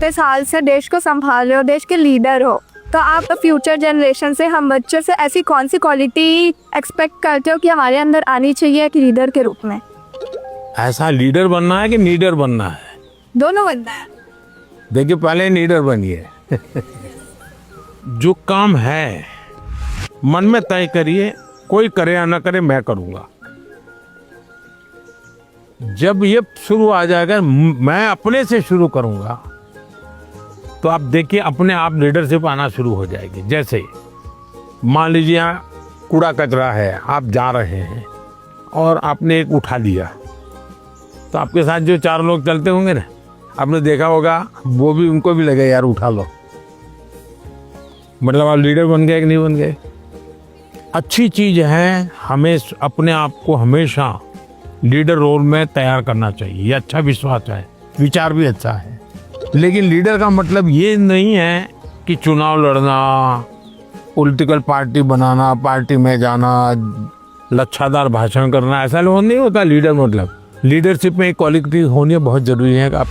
इतने साल से देश को संभाल रहे हो, देश के लीडर हो, तो आप फ्यूचर जनरेशन से, हम बच्चों से ऐसी कौन सी क्वालिटी एक्सपेक्ट करते हो कि हमारे अंदर आनी चाहिए एक लीडर के रूप में? ऐसा लीडर बनना है कि लीडर बनना है? दोनों बनना है। देखिए, पहले लीडर बनिए। जो काम है मन में तय करिए, कोई करे या ना करे मैं करूंगा। जब ये शुरू आ जाएगा, मैं अपने से शुरू करूंगा, तो आप देखिए अपने आप लीडरशिप आना शुरू हो जाएगी। जैसे मान लीजिए यहाँ कूड़ा कचरा है, आप जा रहे हैं और आपने एक उठा लिया, तो आपके साथ जो 4 लोग चलते होंगे ना, आपने देखा होगा वो भी, उनको भी लगे यार उठा लो। मतलब आप लीडर बन गए कि नहीं बन गए? अच्छी चीज है, हमें अपने आप को हमेशा लीडर रोल में तैयार करना चाहिए। ये अच्छा विश्वास है, विचार भी अच्छा है। लेकिन लीडर का मतलब ये नहीं है कि चुनाव लड़ना, पॉलिटिकल पार्टी बनाना, पार्टी में जाना, लच्छादार भाषण करना, ऐसा नहीं होता लीडर। मतलब लीडरशिप में एक क्वालिटी होनी बहुत जरूरी है कि आप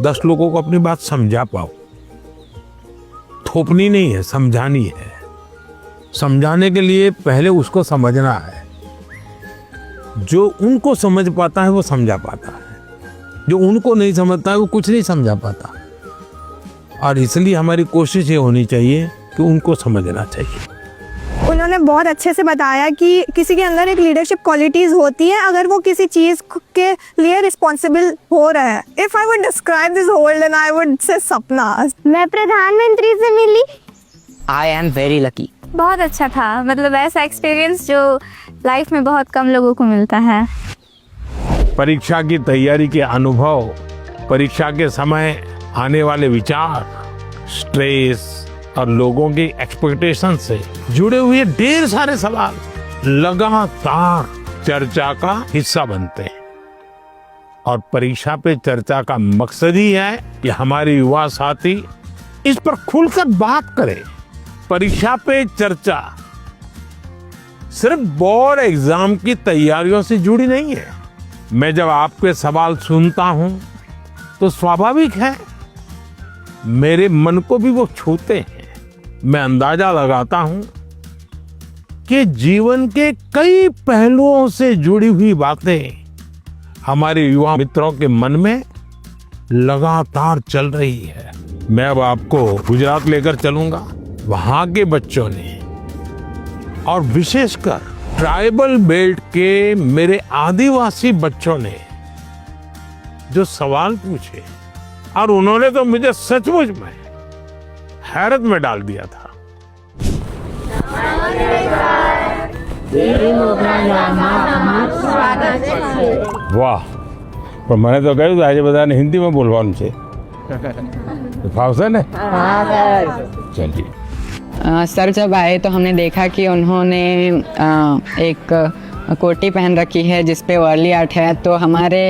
10 लोगों को अपनी बात समझा पाओ। थोपनी नहीं है, समझानी है। समझाने के लिए पहले उसको समझना है। जो उनको समझ पाता है वो समझा पाता है, जो उनको नहीं समझता है वो कुछ नहीं समझा पाता। और इसलिए हमारी कोशिश ये होनी चाहिए कि उनको समझना चाहिए। उन्होंने बहुत अच्छे से बताया कि किसी के अंदर एक लीडरशिप क्वालिटीज होती है अगर वो किसी चीज के लिए रिस्पॉन्सिबल हो रहा है। If I would describe this world then I would say सपना। मैं प्रधानमंत्री से मिली। I am very lucky. बहुत अच्छा था, मतलब ऐसा एक्सपीरियंस जो लाइफ में बहुत कम लोगों को मिलता है। परीक्षा की तैयारी के अनुभव, परीक्षा के समय आने वाले विचार, स्ट्रेस और लोगों की एक्सपेक्टेशन से जुड़े हुए ढेर सारे सवाल लगातार चर्चा का हिस्सा बनते हैं। और परीक्षा पे चर्चा का मकसद ही है कि हमारे युवा साथी इस पर खुलकर बात करें। परीक्षा पे चर्चा सिर्फ बोर्ड एग्जाम की तैयारियों से जुड़ी नहीं है। मैं जब आपके सवाल सुनता हूं तो स्वाभाविक है मेरे मन को भी वो छूते हैं। मैं अंदाजा लगाता हूं कि जीवन के कई पहलुओं से जुड़ी हुई बातें हमारे युवा मित्रों के मन में लगातार चल रही है। मैं अब आपको गुजरात लेकर चलूंगा। वहां के बच्चों ने और विशेषकर ट्राइबल बेल्ट के मेरे आदिवासी बच्चों ने जो सवाल पूछे, और उन्होंने तो मुझे सचमुच में हैरत में डाल दिया था। वाह, पर मैंने तो कहूँ आज बता हिंदी में बोलवा उनसे फाउसन है। चलिए। सर जब आए तो हमने देखा कि उन्होंने एक कोटी पहन रखी है जिस पे वर्ली आर्ट है। तो हमारे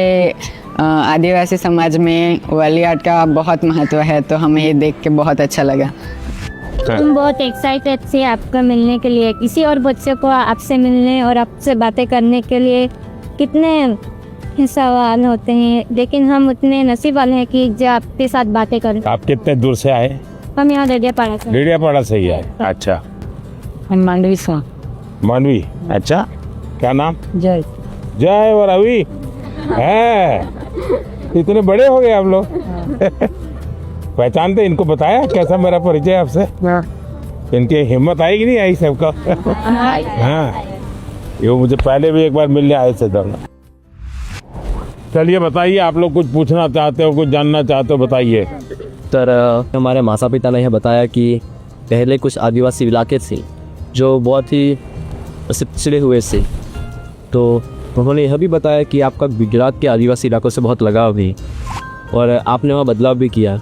आदिवासी समाज में वर्ली आर्ट का बहुत महत्व है, तो हमें ये देख के बहुत अच्छा लगा। हम बहुत एक्साइटेड थे आपका मिलने के लिए। किसी और बच्चे को आपसे मिलने और आपसे बातें करने के लिए कितने सवाल होते हैं, लेकिन हम उतने नसीब वाले हैं कि जो आपके साथ बातें करें। आप कितने दूर से आए? हम यहाँ डेडियापाड़ा से। डेडियापाड़ा से ही आए? अच्छा। हम मांडवी से। मांडवी, अच्छा। क्या नाम? जय। जय और रवि है। इतने बड़े हो गए आप लोग। पहचानते इनको? बताया कैसा मेरा परिचय आपसे? इनकी हिम्मत आई कि नहीं आई सबका? हाँ, ये मुझे पहले भी एक बार मिलने आए थे दोनों। चलिए बताइए, आप लोग कुछ पूछना चाहते हो, कुछ जानना चाहते हो, बताइए। सर, हमारे माता पिता ने यह बताया कि पहले कुछ आदिवासी इलाके थे जो बहुत ही पिछड़े हुए थे। तो उन्होंने यह भी बताया कि आपका गुजरात के आदिवासी इलाकों से बहुत लगाव भी, और आपने वहाँ बदलाव भी किया।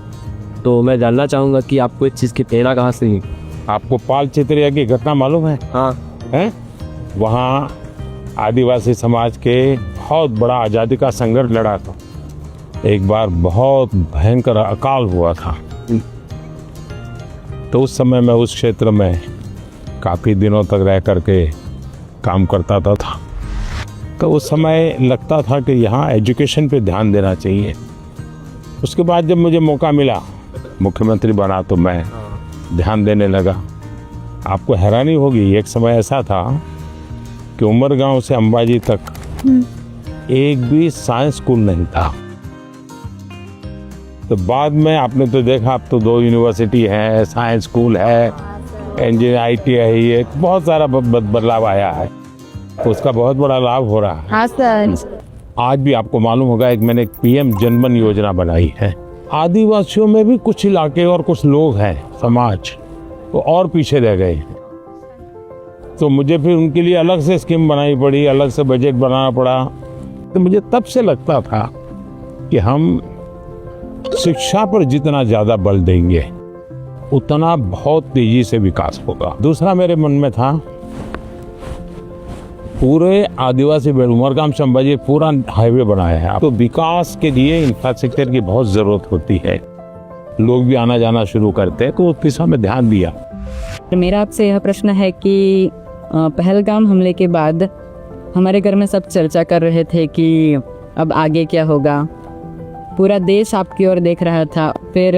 तो मैं जानना चाहूँगा कि आपको इस चीज़ की प्रेरणा कहाँ से हुई? आपको पाल चित्रिया की घटना मालूम है? हाँ। है? वहाँ आदिवासी समाज के बहुत बड़ा आज़ादी का संघर्ष लड़ा था। एक बार बहुत भयंकर अकाल हुआ था। तो उस समय मैं उस क्षेत्र में काफ़ी दिनों तक रह करके काम करता था। तो उस समय लगता था कि यहाँ एजुकेशन पे ध्यान देना चाहिए। उसके बाद जब मुझे मौका मिला मुख्यमंत्री बना तो मैं ध्यान देने लगा। आपको हैरानी होगी, एक समय ऐसा था कि उमरगांव से अंबाजी तक एक भी साइंस स्कूल नहीं था। तो बाद में आपने तो देखा, अब तो 2 यूनिवर्सिटी है, साइंस स्कूल है, इंजीनियर ITI है, बहुत सारा बदलाव आया है। उसका बहुत बड़ा लाभ हो रहा है। हाँ सर। आज भी आपको मालूम होगा, एक मैंने PM जनमन योजना बनाई है। आदिवासियों में भी कुछ इलाके और कुछ लोग हैं, समाज तो और पीछे रह गए हैं। तो मुझे फिर उनके लिए अलग से स्कीम बनानी पड़ी, अलग से बजट बनाना पड़ा। तो मुझे तब से लगता था कि हम शिक्षा पर जितना ज़्यादा बल देंगे उतना बहुत तेजी से विकास होगा। दूसरा मेरे मन में था, पूरे आदिवासी बेल्ट उमरगाम से अंबाजी पूरा हाईवे बनाया है, तो विकास के लिए इंफ्रास्ट्रक्चर की बहुत ज़रूरत होती है। लोग भी आना जाना शुरू करते हैं, तो उस दिशा में ध्यान दिया। तो मेरा आपसे यह प्रश्न है कि पहलगाम हमले के बाद हमारे घर में सब चर्चा कर रहे थे कि अब आगे क्या होगा। पूरा देश आपकी ओर देख रहा था। फिर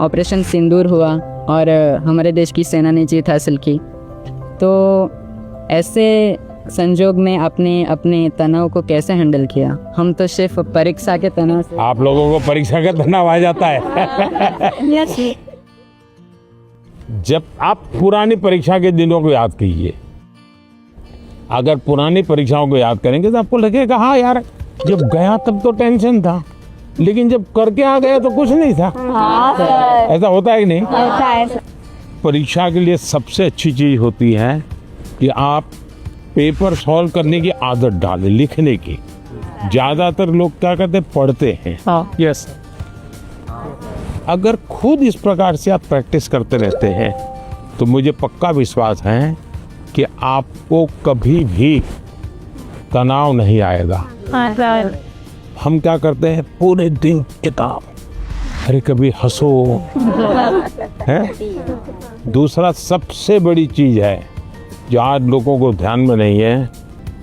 ऑपरेशन सिंदूर हुआ और हमारे देश की सेना ने जीत हासिल की। तो ऐसे संजोग में आपने अपने तनाव को कैसे हैंडल किया? हम तो सिर्फ परीक्षा के तनाव से। आप लोगों को परीक्षा का तनाव आ जाता है। जब आप पुरानी परीक्षा के दिनों को याद कीजिए, अगर पुरानी परीक्षाओं को याद करेंगे तो आपको लगेगा हाँ यार, जब गया तब तो टेंशन था, लेकिन जब करके आ गया तो कुछ नहीं था। ऐसा होता है कि नहीं? होता है। परीक्षा के लिए सबसे अच्छी चीज होती है कि आप पेपर सॉल्व करने की आदत डालें, लिखने की। ज्यादातर लोग क्या करते हैं, पढ़ते हैं। यस, अगर खुद इस प्रकार से आप प्रैक्टिस करते रहते हैं तो मुझे पक्का विश्वास है कि आपको कभी भी तनाव नहीं आएगा। हम क्या करते हैं, पूरे दिन किताब, अरे कभी हंसो है। दूसरा सबसे बड़ी चीज है जो आज लोगों को ध्यान में नहीं है,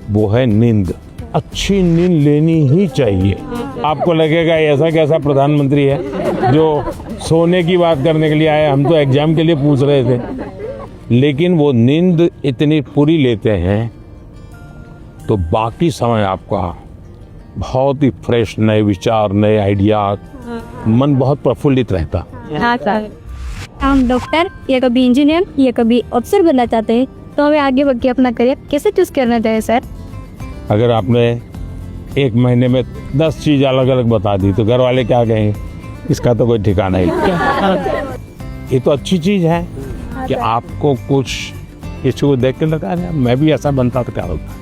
वो है नींद। अच्छी नींद लेनी ही चाहिए। आपको लगेगा ऐसा कैसा प्रधानमंत्री है जो सोने की बात करने के लिए आए, हम तो एग्जाम के लिए पूछ रहे थे। लेकिन वो नींद इतनी पूरी लेते हैं तो बाकी समय आपका बहुत ही फ्रेश, नए विचार, नए आइडिया, मन बहुत प्रफुल्लित रहता। हाँ सर। हम डॉक्टर या कभी इंजीनियर या कभी अफसर बनना चाहते हैं, तो हमें आगे बढ़ के अपना करियर कैसे चूज करना चाहिए सर? अगर आपने 1 महीने में 10 चीज अलग अलग बता दी तो घर वाले क्या कहेंगे, इसका तो कोई ठिकाना ही नहीं। ये तो अच्छी चीज है कि आपको कुछ किसी को देख के लगा मैं भी ऐसा बनता तो क्या होता।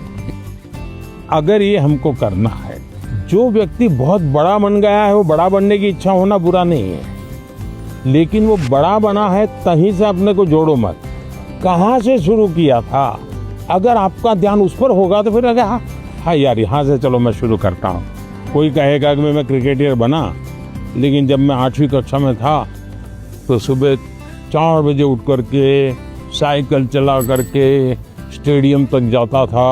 अगर ये हमको करना है, जो व्यक्ति बहुत बड़ा बन गया है वो बड़ा बनने की इच्छा होना बुरा नहीं है, लेकिन वो बड़ा बना है तहीं से अपने को जोड़ो मत। कहाँ से शुरू किया था, अगर आपका ध्यान उस पर होगा तो फिर अगर हाँ यार यहाँ से चलो मैं शुरू करता हूँ। कोई कहेगा कि मैं क्रिकेटर बना, लेकिन जब मैं 8वीं कक्षा में था तो सुबह 4 बजे उठ करके साइकिल चला करके स्टेडियम तक जाता था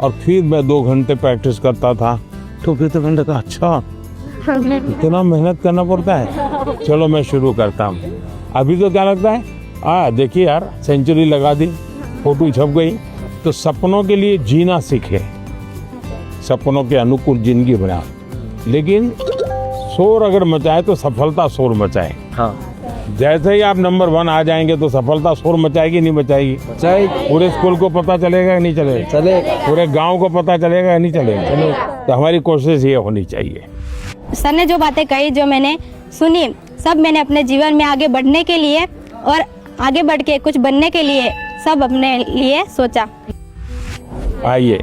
और फिर मैं 2 घंटे प्रैक्टिस करता था। तो फिर तो मैंने कहा अच्छा इतना मेहनत करना पड़ता है, चलो मैं शुरू करता हूँ। अभी तो क्या लगता है, देखिए यार सेंचुरी लगा दी, फोटो छप गई। तो सपनों के लिए जीना सीखे, सपनों के अनुकूल जिंदगी बना। लेकिन शोर अगर मचाए तो सफलता शोर मचाए। हाँ। जैसे ही आप नंबर 1 आ जाएंगे तो सफलता शोर मचाएगी नहीं मचाएगी? पूरे स्कूल को पता चलेगा या नहीं चलेगा? चलेगा। पूरे गांव को पता चलेगा या नहीं चलेगा? तो हमारी कोशिश ये होनी चाहिए। सर ने जो बातें कही, जो मैंने सुनी, सब मैंने अपने जीवन में आगे बढ़ने के लिए और आगे बढ़ के कुछ बनने के लिए सब अपने लिए सोचा। आइए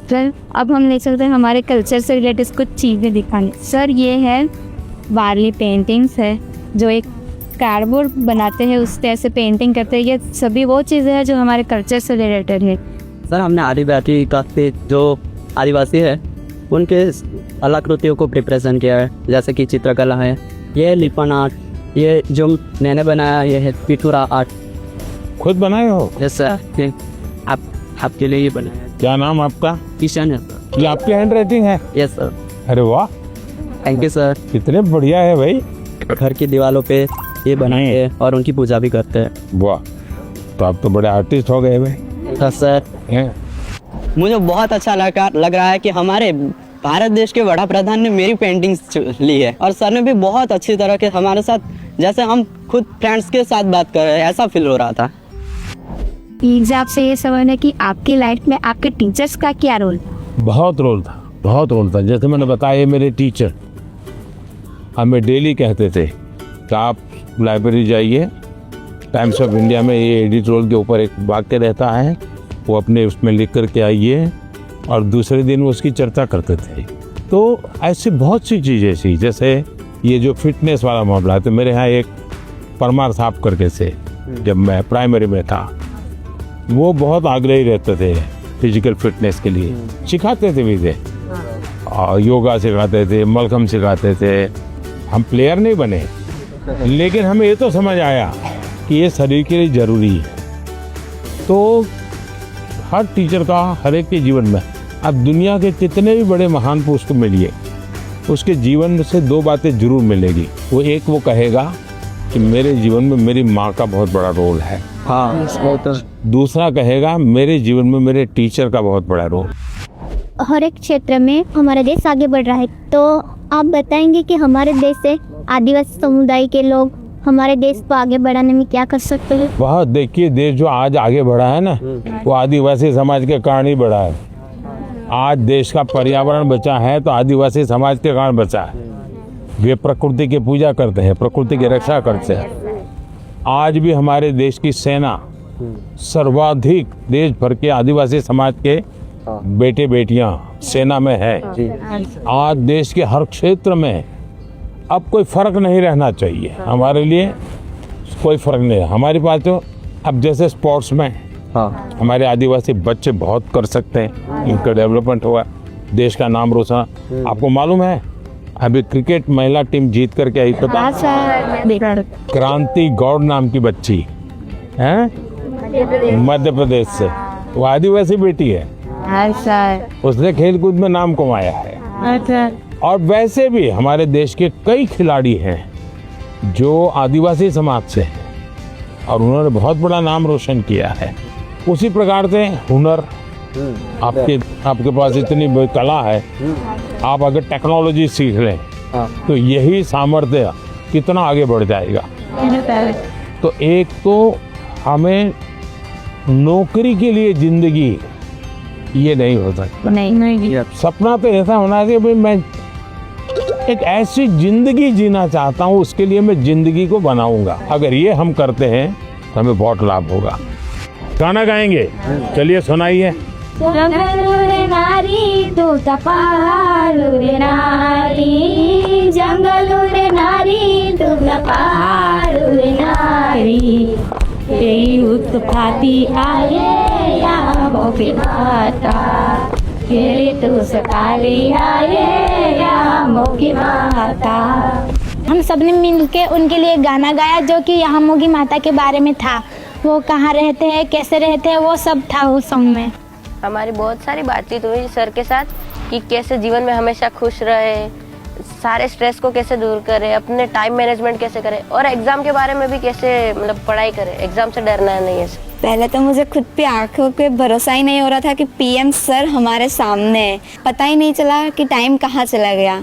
सर, अब हम ले चलते हैं हमारे कल्चर से रिलेटेड कुछ चीज़ें दिखाने। सर, ये है वारली पेंटिंग्स है, जो एक कार्डबोर्ड बनाते हैं उससे ऐसे पेंटिंग करते हैं। ये सभी वो चीज़ें हैं जो हमारे कल्चर से रिलेटेड है। सर, हमने आदिवासी काफ़ी जो आदिवासी है उनके कलाकृतियों को रिप्रेजेंट किया है, जैसे कि चित्रकला है, ये लिपन आर्ट, ये जो मैंने बनाया ये है पिथुरा आर्ट। खुद बनाए हो? यस सर, आपके लिए ये बनाया। क्या नाम आपका? किशन है सर। ये आपकी हैंड राइटिंग है? Yes sir. अरे वाह, थैंक यू सर। कितने बढ़िया है भाई। घर की दीवारों पे ये बनाए हैं और उनकी पूजा भी करते हैं। वाह, तो आप तो बड़े आर्टिस्ट हो गए भाई। हाँ सर। हैं? मुझे बहुत अच्छा लग रहा है कि हमारे भारत देश के वड़ा प्रधान ने मेरी पेंटिंग्स ली है और सर ने भी बहुत अच्छी तरह के हमारे साथ, जैसे हम खुद फ्रेंड्स के साथ बात कर रहे हैं, ऐसा फील हो रहा था। प्लीज आपसे ये सवाल है कि आपकी लाइफ में आपके टीचर्स का क्या रोल? बहुत रोल था, बहुत रोल था। जैसे मैंने बताया, मेरे टीचर हमें डेली कहते थे कि आप लाइब्रेरी जाइए, टाइम्स ऑफ इंडिया में ये एडिटोरियल के ऊपर एक वाक्य रहता है, वो अपने उसमें लिख करके आइए, और दूसरे दिन वो उसकी चर्चा करते थे। तो ऐसी बहुत सी चीज़ें थी, जैसे ये जो फिटनेस वाला मामला है, तो मेरे यहाँ एक परमार साहब करके से, जब मैं प्राइमरी में था, वो बहुत आग्रही रहते थे फिजिकल फिटनेस के लिए, सिखाते थे भी थे, और योगा सिखाते थे, मलखम सिखाते थे। हम प्लेयर नहीं बने, लेकिन हमें ये तो समझ आया कि ये शरीर के लिए ज़रूरी है। तो हर टीचर का हर एक के जीवन में, अब दुनिया के कितने भी बड़े महान पुरुष को मिलिए, उसके जीवन में से दो बातें जरूर मिलेगी। वो एक वो कहेगा कि मेरे जीवन में मेरी माँ का बहुत बड़ा रोल है, हाँ। दूसरा कहेगा मेरे जीवन में मेरे टीचर का बहुत बड़ा रोल। हर एक क्षेत्र में हमारा देश आगे बढ़ रहा है, तो आप बताएंगे कि हमारे देश से आदिवासी समुदाय के लोग हमारे देश को आगे बढ़ाने में क्या कर सकते हैं? वह देखिए, देश जो आज आगे बढ़ा है ना, वो आदिवासी समाज के कारण ही बढ़ा है। आज देश का पर्यावरण बचा है तो आदिवासी समाज के कारण बचा है। वे प्रकृति की पूजा करते हैं, प्रकृति की रक्षा करते हैं। आज भी हमारे देश की सेना सर्वाधिक देश भर के आदिवासी समाज के बेटे बेटियां सेना में है। आज देश के हर क्षेत्र में अब कोई फर्क नहीं रहना चाहिए, हमारे लिए कोई फर्क नहीं है। हमारे पास तो अब जैसे स्पोर्ट्स में हमारे आदिवासी बच्चे बहुत कर सकते हैं, इनका डेवलपमेंट हुआ, देश का नाम रोशन। आपको मालूम है अभी क्रिकेट महिला टीम जीत करके आई, पता? क्रांति गौड़ नाम की बच्ची है, मध्य प्रदेश से, वो आदिवासी बेटी है। उसने खेलकूद में नाम कमाया है। और वैसे भी हमारे देश के कई खिलाड़ी हैं जो आदिवासी समाज से हैं और उन्होंने बहुत बड़ा नाम रोशन किया है। उसी प्रकार से हुनर, आपके पास इतनी कला है, आप अगर टेक्नोलॉजी सीख लें तो यही सामर्थ्य कितना आगे बढ़ जाएगा। तो एक तो हमें नौकरी के लिए जिंदगी ये नहीं हो सकता, नहीं। सपना तो ऐसा होना चाहिए भाई मैं एक ऐसी जिंदगी जीना चाहता हूँ, उसके लिए मैं जिंदगी को बनाऊंगा। अगर ये हम करते हैं तो हमें बहुत लाभ होगा। गाना गाएंगे, चलिए सुनाइए। नारी तू तपालू रे नारी, जंगलू रे नारी तू तपालू रे नारी, तेरी उत्पाती आये या मोफी माता, तेरी तू सकाली आये या मोगी माता। हम सबने मिलके उनके लिए गाना गाया जो कि यहाँ मोगी माता के बारे में था। वो कहाँ रहते हैं, कैसे रहते हैं, वो सब था उस सॉन्ग में। हमारी बहुत सारी बातचीत हुई सर के साथ कि कैसे जीवन में हमेशा खुश रहे, सारे स्ट्रेस को कैसे दूर करे, अपने टाइम मैनेजमेंट कैसे करे, और एग्जाम के बारे में भी कैसे मतलब पढ़ाई करे, एग्जाम से डरना नहीं है। पहले तो मुझे खुद पे आंखों पे भरोसा ही नहीं हो रहा था कि पीएम सर हमारे सामने है। पता ही नहीं चला कि टाइम कहाँ चला गया।